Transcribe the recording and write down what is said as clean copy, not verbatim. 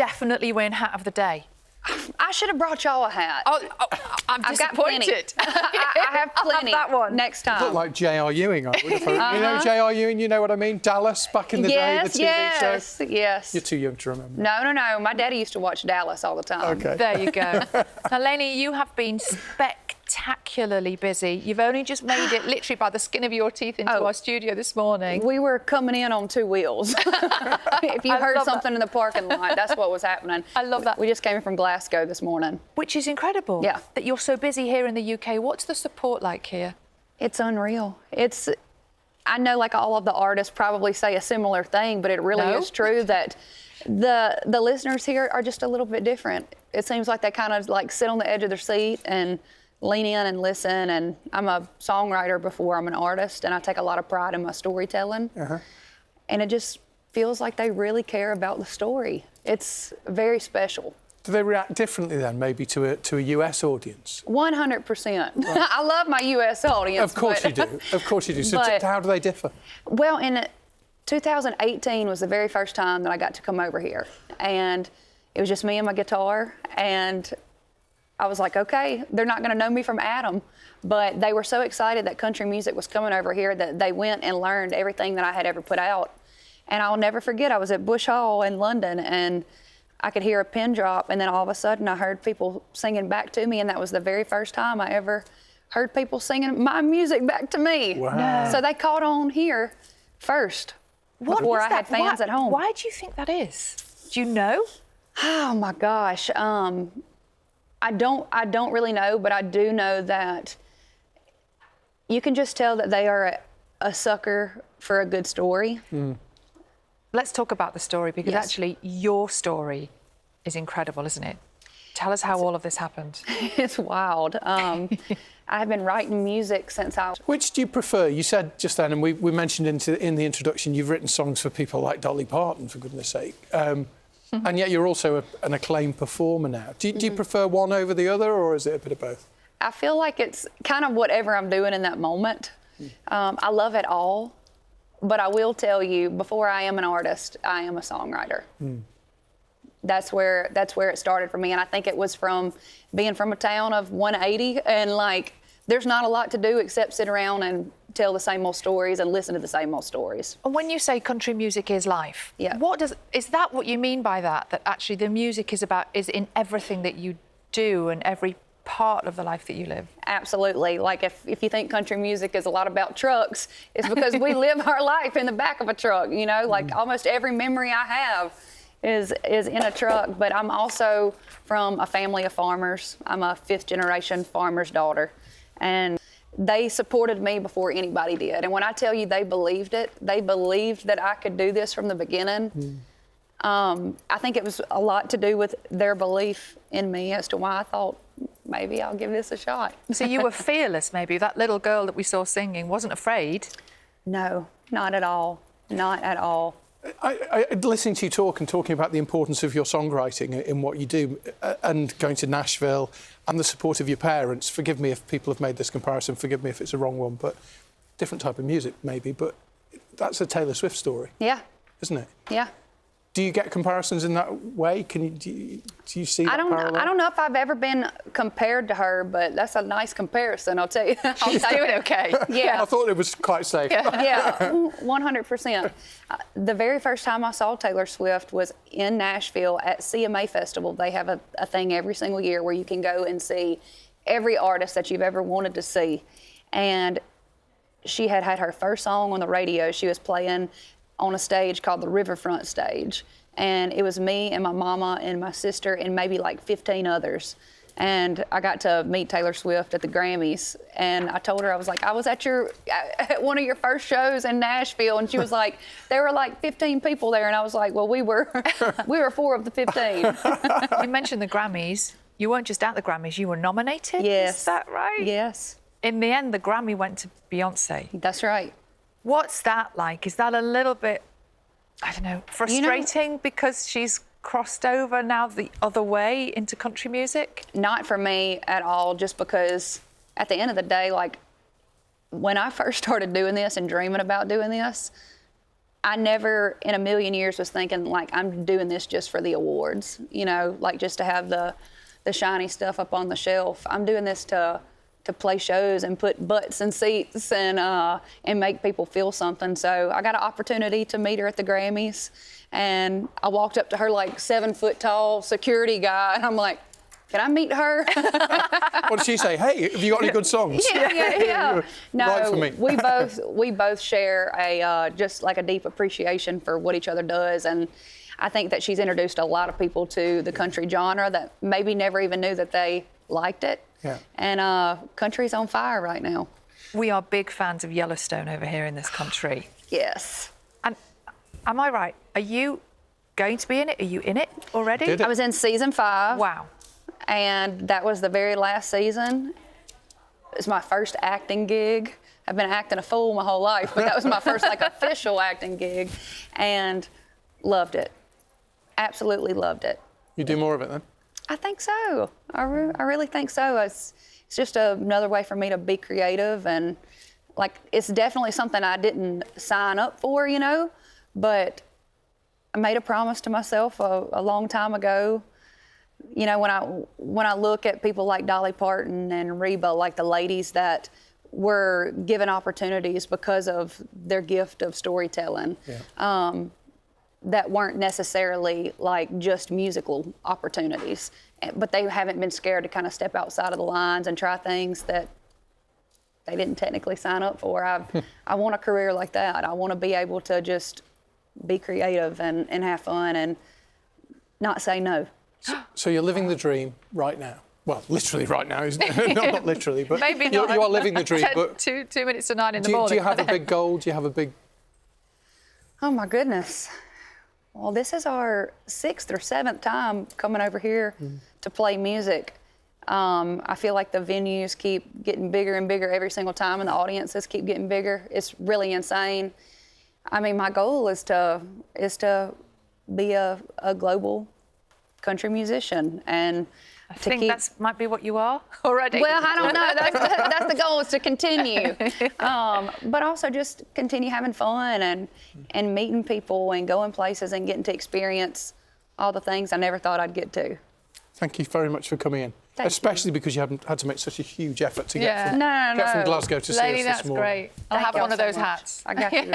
definitely win Hat of the Day? I should have brought y'all a hat. I'm I've got plenty. disappointed. I have plenty. I'll have that one. Next time. Look like J.R. Ewing, I would have thought. You know J.R. Ewing, you know what I mean? Dallas, back in the day, the TV show. Yes. You're too young to remember. No. My daddy used to watch Dallas all the time. Okay. There you go. Now, Lainey, you have been spectacularly busy. You've only just made it literally by the skin of your teeth into our studio this morning. We were coming in on 2 wheels. If you heard something in the parking lot, that's what was happening. I love that. We just came from Glasgow this morning. Which is incredible. Yeah. That you're so busy here in the UK. What's the support like here? It's unreal. I know like all of the artists probably say a similar thing, but it really is true that the listeners here are just a little bit different. It seems like they kind of like sit on the edge of their seat and lean in and listen. And I'm a songwriter before I'm an artist, and I take a lot of pride in my storytelling. And it just feels like they really care about the story. It's very special. Do they react differently then, maybe to a US audience? 100%. I love my US audience. Of course you do. Of course you do. So how do they differ? Well, in 2018 was the very first time that I got to come over here, and it was just me and my guitar, and I was like, okay, they're not going to know me from Adam, but they were so excited that country music was coming over here that they went and learned everything that I had ever put out. And I'll never forget, I was at Bush Hall in London, and I could hear a pin drop, and then all of a sudden I heard people singing back to me, and that was the very first time I ever heard people singing my music back to me. Wow. So they caught on here first before I had fans at home. Why do you think that is? Do you know? Oh my gosh. I don't really know, but I do know that you can just tell that they are a sucker for a good story. Let's talk about the story, because actually your story is incredible, isn't it? Tell us how all of this happened. It's wild. I've been writing music since I was... Which do you prefer? You said just then, and we mentioned in the introduction, you've written songs for people like Dolly Parton, for goodness sake. And yet you're also an acclaimed performer now. Do you prefer one over the other, or is it a bit of both? I feel like it's kind of whatever I'm doing in that moment. I love it all. But I will tell you, before I am an artist, I am a songwriter. That's where it started for me. And I think it was from being from a town of 180, and like, there's not a lot to do except sit around and tell the same old stories and listen to the same old stories. And when you say country music is life, is that what you mean by that? That actually the music is in everything that you do and every part of the life that you live? Absolutely. Like if you think country music is a lot about trucks, it's because we live our life in the back of a truck, you know, like almost every memory I have is in a truck. But I'm also from a family of farmers. I'm a 5th generation farmer's daughter, and they supported me before anybody did. And when I tell you they believed it, they believed that I could do this from the beginning. I think it was a lot to do with their belief in me as to why I thought maybe I'll give this a shot. So you were fearless, maybe. That little girl that we saw singing wasn't afraid. No, not at all. Not at all. Listening to you talk and talking about the importance of your songwriting in what you do, and going to Nashville and the support of your parents, forgive me if people have made this comparison, forgive me if it's a wrong one, but different type of music maybe, but that's a Taylor Swift story. Yeah. Isn't it? Yeah. Do you get comparisons in that way? Do you see that parallel? I don't know if I've ever been compared to her, but that's a nice comparison, I'll tell you. She's doing okay. Yeah. I thought it was quite safe. Yeah, 100%. The very first time I saw Taylor Swift was in Nashville at CMA Festival. They have a thing every single year where you can go and see every artist that you've ever wanted to see. And she had her first song on the radio. She was playing on a stage called the Riverfront stage. And it was me and my mama and my sister and maybe like 15 others. And I got to meet Taylor Swift at the Grammys. And I told her, I was like, I was at one of your first shows in Nashville. And she was like, there were like 15 people there. And I was like, well, we were 4 of the 15. You mentioned the Grammys. You weren't just at the Grammys, you were nominated? Yes. Is that right? Yes. In the end, the Grammy went to Beyonce. That's right. What's that like? Is that a little bit, I don't know, frustrating because she's crossed over now the other way into country music? Not for me at all, just because at the end of the day, like when I first started doing this and dreaming about doing this, I never in a million years was thinking like I'm doing this just for the awards, you know, like just to have the shiny stuff up on the shelf. I'm doing this to play shows and put butts in seats and make people feel something. So I got an opportunity to meet her at the Grammys, and I walked up to her like 7-foot-tall security guy, and I'm like, can I meet her? What did she say? Hey, have you got any good songs? Yeah. No, right for me. we both share a just like a deep appreciation for what each other does, and I think that she's introduced a lot of people to the country genre that maybe never even knew that they liked it. Yeah. And country's on fire right now. We are big fans of Yellowstone over here in this country. Yes. And am I right? Are you going to be in it? Are you in it already? Did it? I was in season 5. Wow. And that was the very last season. It's my first acting gig. I've been acting a fool my whole life, but that was my first like official acting gig, and loved it. Absolutely loved it. You do more of it then? I think so. I really think so. It's just another way for me to be creative, and like it's definitely something I didn't sign up for, you know, but I made a promise to myself a long time ago. You know, when I look at people like Dolly Parton and Reba, like the ladies that were given opportunities because of their gift of storytelling, that weren't necessarily like just musical opportunities, but they haven't been scared to kind of step outside of the lines and try things that they didn't technically sign up for. I want a career like that. I want to be able to just be creative and have fun and not say no. So you're living the dream right now. Well, literally right now, isn't it? not literally, but Maybe you not. are living the dream. But 2 minutes to 9 in the morning. Do you have a big goal? Do you have a big... Oh my goodness. Well, this is our 6th or 7th time coming over here to play music. I feel like the venues keep getting bigger and bigger every single time, and the audiences keep getting bigger. It's really insane. I mean, my goal is to be a global country musician, and I think that might be what you are already. Well, I don't know. That's the goal, is to continue. But also just continue having fun and meeting people and going places and getting to experience all the things I never thought I'd get to. Thank you very much for coming in. Especially because you haven't had to make such a huge effort to get from Glasgow to see us this morning. That's great. I'll have one of those hats. I got you.